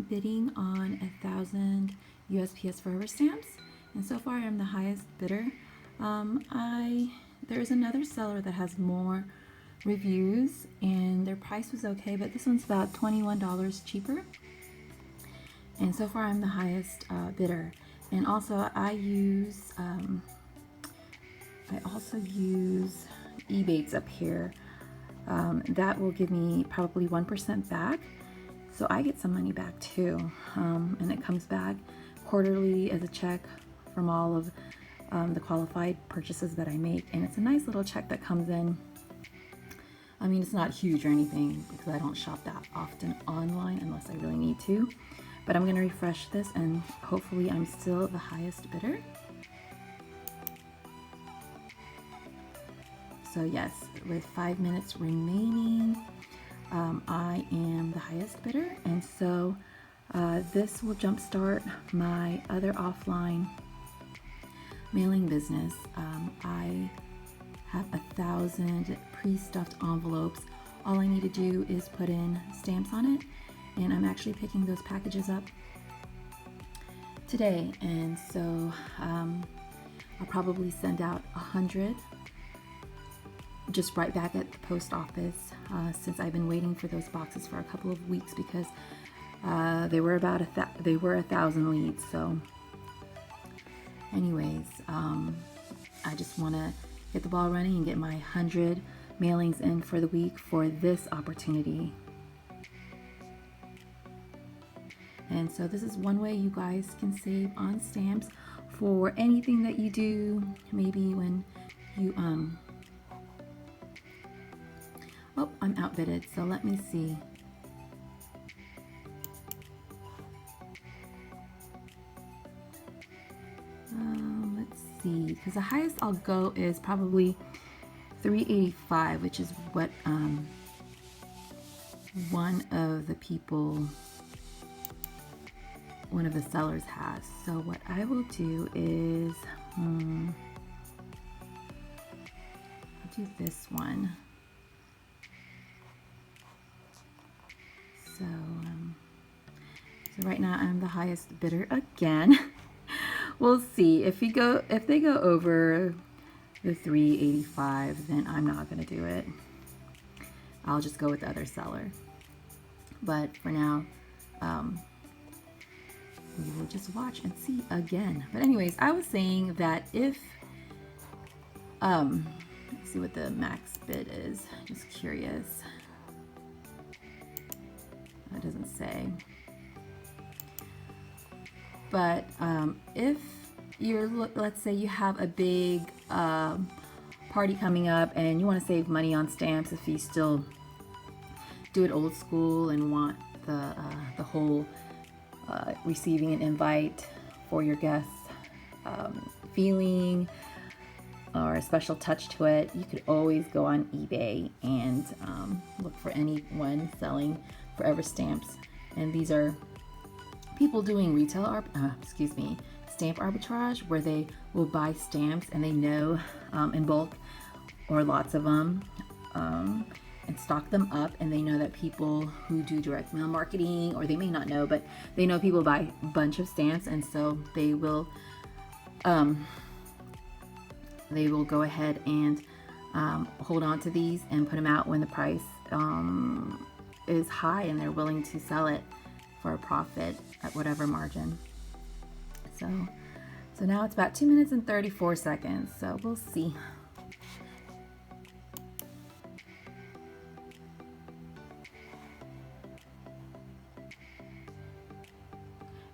bidding on 1,000 USPS Forever stamps, and so far I'm the highest bidder. There's another seller that has more reviews and their price was okay, but this one's about $21 cheaper, and so far I'm the highest bidder. And also I also use Ebates up here. That will give me probably 1% back, so I get some money back too, and it comes back quarterly as a check from all of the qualified purchases that I make, and it's a nice little check that comes in. I mean, it's not huge or anything because I don't shop that often online unless I really need to, but I'm going to refresh this and hopefully I'm still the highest bidder. So yes, with 5 minutes remaining, I am the highest bidder, and so this will jumpstart my other offline mailing business. I have 1,000 pre-stuffed envelopes. All I need to do is put in stamps on it, and I'm actually picking those packages up today, and so I'll probably send out 100 just right back at the post office, since I've been waiting for those boxes for a couple of weeks because they were about 1,000 leads. So anyways, I just want to get the ball running and get my 100 mailings in for the week for this opportunity. And so this is one way you guys can save on stamps for anything that you do. Maybe when you oh, I'm outbidded, so let me see. Let's see, because the highest I'll go is probably $3.85, which is what one of the sellers has. So what I will do is I'll do this one. So right now I'm the highest bidder again. We'll see if they go over the $3.85, then I'm not gonna do it. I'll just go with the other seller. But for now, we will just watch and see again. But anyways, I was saying that if let's see what the max bid is. Just curious. That doesn't say. But if you're, let's say you have a big party coming up and you want to save money on stamps, if you still do it old school and want the whole receiving an invite for your guests feeling or a special touch to it, you could always go on eBay and look for anyone selling forever stamps. And these are people doing retail stamp arbitrage, where they will buy stamps and they know in bulk or lots of them, and stock them up, and they know that people who do direct mail marketing, or they may not know, but they know people buy a bunch of stamps, and so they will go ahead and hold on to these and put them out when the price is high and they're willing to sell it for a profit at whatever margin. So now it's about 2 minutes and 34 seconds, so we'll see.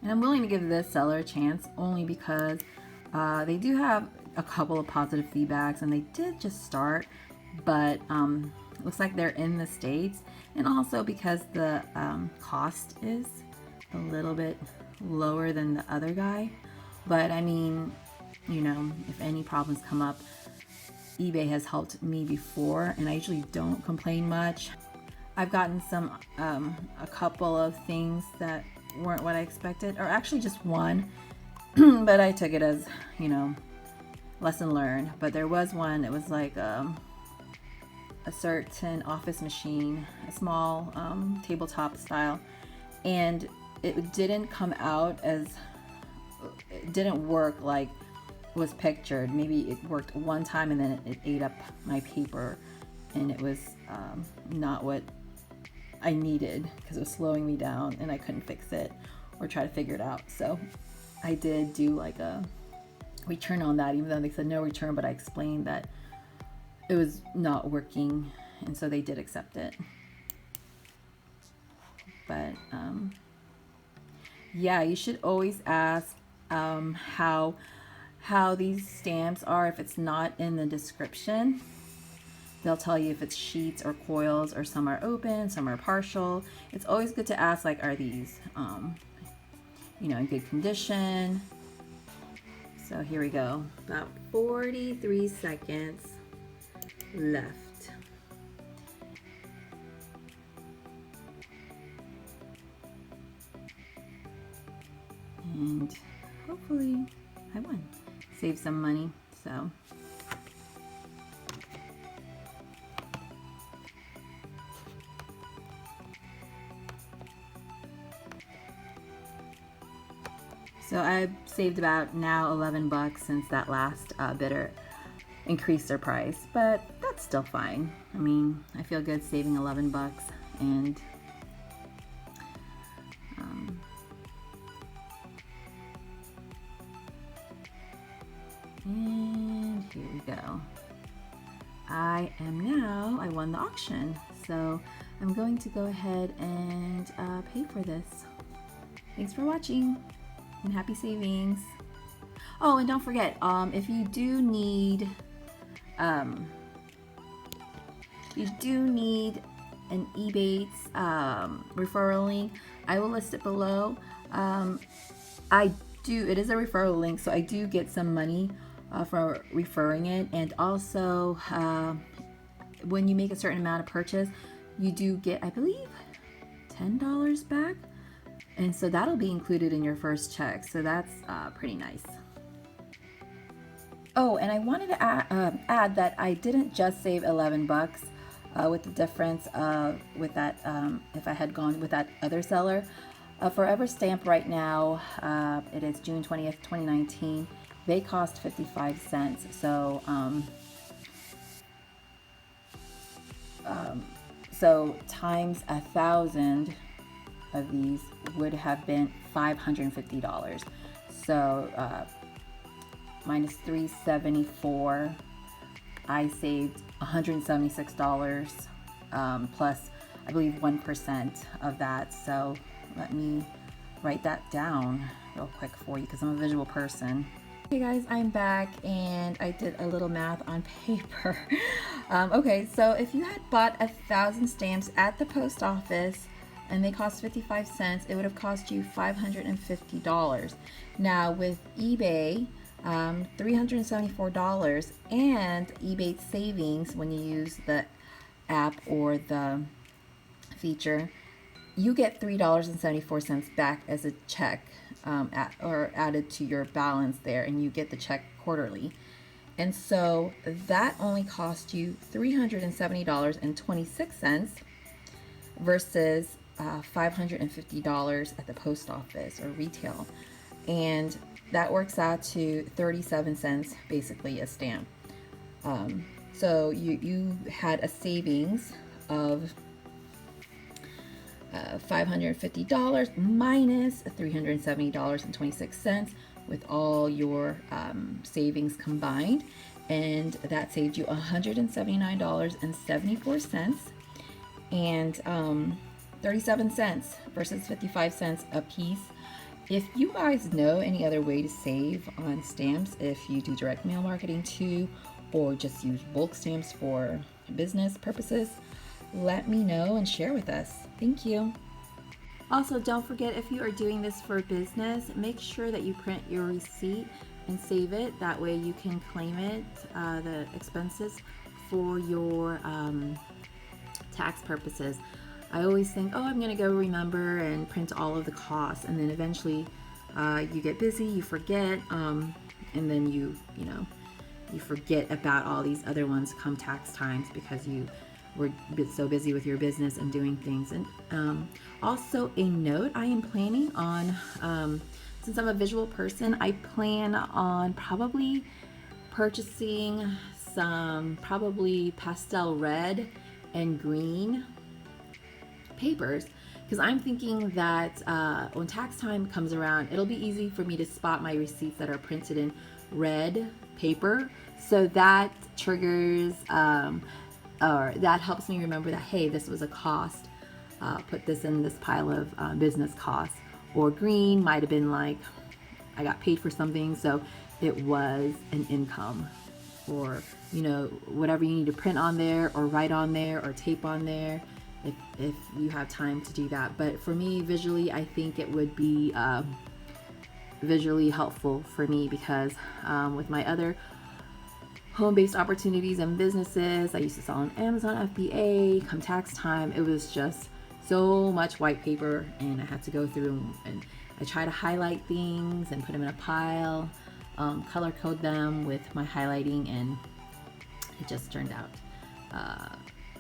And I'm willing to give this seller a chance only because they do have a couple of positive feedbacks, and they did just start, but looks like they're in the States, and also because the cost is a little bit lower than the other guy. But I mean, you know, if any problems come up, eBay has helped me before, and I usually don't complain much. I've gotten a couple of things that weren't what I expected, or actually just one, but I took it as, you know, lesson learned. But there was one, it was like a certain office machine, a small tabletop style, and it didn't come out as, it didn't work like was pictured. Maybe it worked one time and then it ate up my paper, and it was not what I needed because it was slowing me down and I couldn't fix it or try to figure it out. So I did do like a return on that, even though they said no return, but I explained that it was not working, and so they did accept it. But yeah, you should always ask how these stamps are. If it's not in the description, they'll tell you if it's sheets or coils, or some are open, some are partial. It's always good to ask, like, are these in good condition? So here we go, about 43 seconds left. And hopefully I won. Save some money, so. So I've saved about now $11 since that last bidder increased their price, but that's still fine. I mean, I feel good saving $11, and here we go. I won the auction, so I'm going to go ahead and pay for this. Thanks for watching, and happy savings. Oh, and don't forget, if you do need an Ebates referral link, I will list it below. It is a referral link, so I do get some money for referring it, and also when you make a certain amount of purchase, you do get, I believe, $10 back, and so that'll be included in your first check, so that's pretty nice. Oh, and I wanted to add that I didn't just save $11 with the difference with that if I had gone with that other seller. Forever Stamp right now, it is June 20th, 2019. They cost 55 cents. So, so times 1,000 of these would have been $550. So, minus $374, I saved $176 plus, I believe, 1% of that. So let me write that down real quick for you because I'm a visual person. Okay guys, I'm back and I did a little math on paper. Okay, so if you had bought 1,000 stamps at the post office and they cost 55 cents, it would have cost you $550. Now with eBay, $374, and eBay savings, when you use the app or the feature, you get $3.74 back as a check or added to your balance there, and you get the check quarterly. And so that only cost you $370.26 versus $550 at the post office or retail. And that works out to 37 cents basically a stamp. So you had a savings of $550 minus $370.26 with all your savings combined, and that saved you $179.74 and 37 cents versus 55 cents a piece. If you guys know any other way to save on stamps, if you do direct mail marketing too, or just use bulk stamps for business purposes, let me know and share with us. Thank you. Also, don't forget, if you are doing this for business, make sure that you print your receipt and save it. That way you can claim it, the expenses, for your tax purposes. I always think, oh, I'm going to go remember and print all of the costs, and then eventually you get busy, you forget, and then you forget about all these other ones come tax times because you were so busy with your business and doing things. And also a note, I am planning on, since I'm a visual person, I plan on probably purchasing some probably pastel red and green papers, because I'm thinking that when tax time comes around, it'll be easy for me to spot my receipts that are printed in red paper. So that triggers or that helps me remember that, hey, this was a cost. Put this in this pile of business costs. Or green might have been like, I got paid for something, so it was an income. Or, you know, whatever you need to print on there or write on there or tape on there, if you have time to do that. But for me, visually, I think it would be visually helpful for me, because with my other home-based opportunities and businesses, I used to sell on Amazon FBA. Come tax time, it was just so much white paper, and I had to go through and I try to highlight things and put them in a pile, color code them with my highlighting, and it just turned out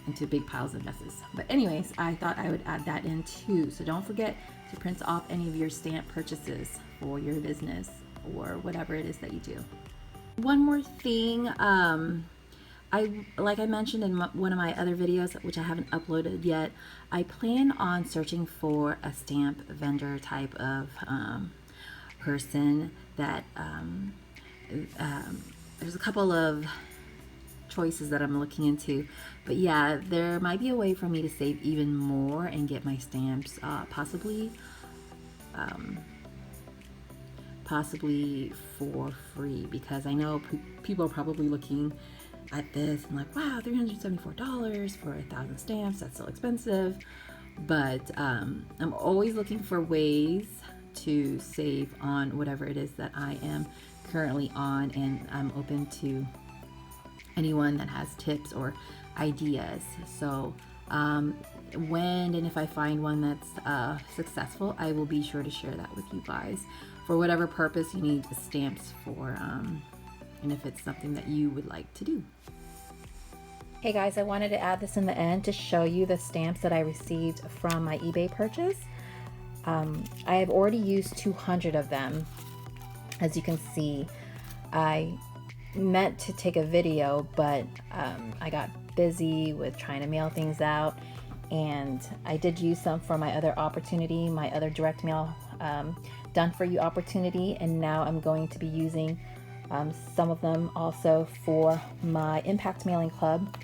into big piles of messes. But anyways, I thought I would add that in too. So don't forget to print off any of your stamp purchases for your business or whatever it is that you do. One more thing, like I mentioned in one of my other videos, which I haven't uploaded yet, I plan on searching for a stamp vendor type of person that there's a couple of choices that I'm looking into, but yeah, there might be a way for me to save even more and get my stamps possibly for free, because I know people are probably looking at this and like, wow, $374 for 1,000 stamps, that's so expensive. But I'm always looking for ways to save on whatever it is that I am currently on, and I'm open to anyone that has tips or ideas. So when and if I find one that's successful, I will be sure to share that with you guys for whatever purpose you need stamps for, and if it's something that you would like to do. Hey guys, I wanted to add this in the end to show you the stamps that I received from my eBay purchase. I have already used 200 of them. As you can see, I meant to take a video, but I got busy with trying to mail things out, and I did use some for my other opportunity, my other direct mail done for you opportunity, and now I'm going to be using some of them also for my Impact Mailing Club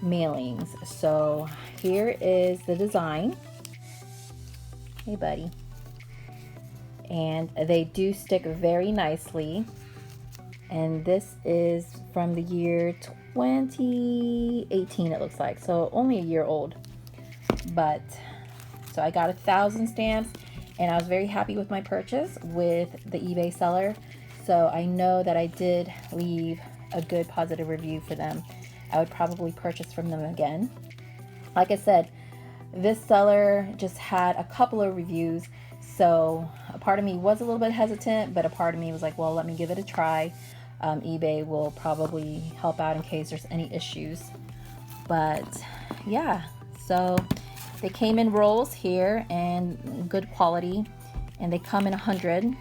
mailings. So here is the design. Hey buddy. And they do stick very nicely. And this is from the year 2018, it looks like, so only a year old. But so I got 1,000 stamps, and I was very happy with my purchase with the eBay seller. So I know that I did leave a good positive review for them. I would probably purchase from them again. Like I said, this seller just had a couple of reviews, so a part of me was a little bit hesitant, but a part of me was like, well, let me give it a try. eBay will probably help out in case there's any issues. But yeah, so they came in rolls here and good quality, and they come in 100.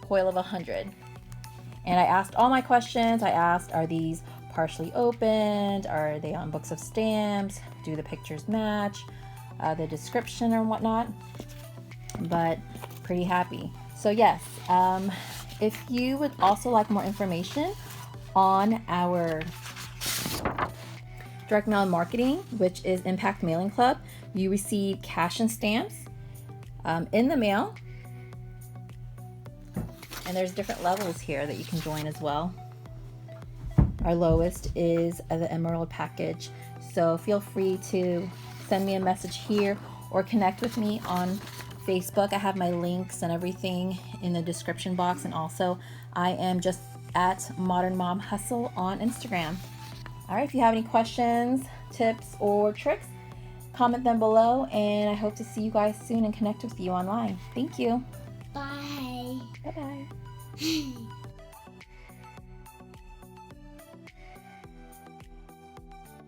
Coil of 100. And I asked all my questions. I asked, are these partially opened? Are they on books of stamps? Do the pictures match? The description or whatnot? But pretty happy. So yes, if you would also like more information on our direct mail marketing, which is Impact Mailing Club, you receive cash and stamps in the mail. And there's different levels here that you can join as well. Our lowest is the Emerald package. So feel free to send me a message here or connect with me on Facebook. I have my links and everything in the description box. And also I am just at Modern Mom Hustle on Instagram. All right, if you have any questions, tips, or tricks, comment them below. And I hope to see you guys soon and connect with you online. Thank you. Bye. Bye-bye.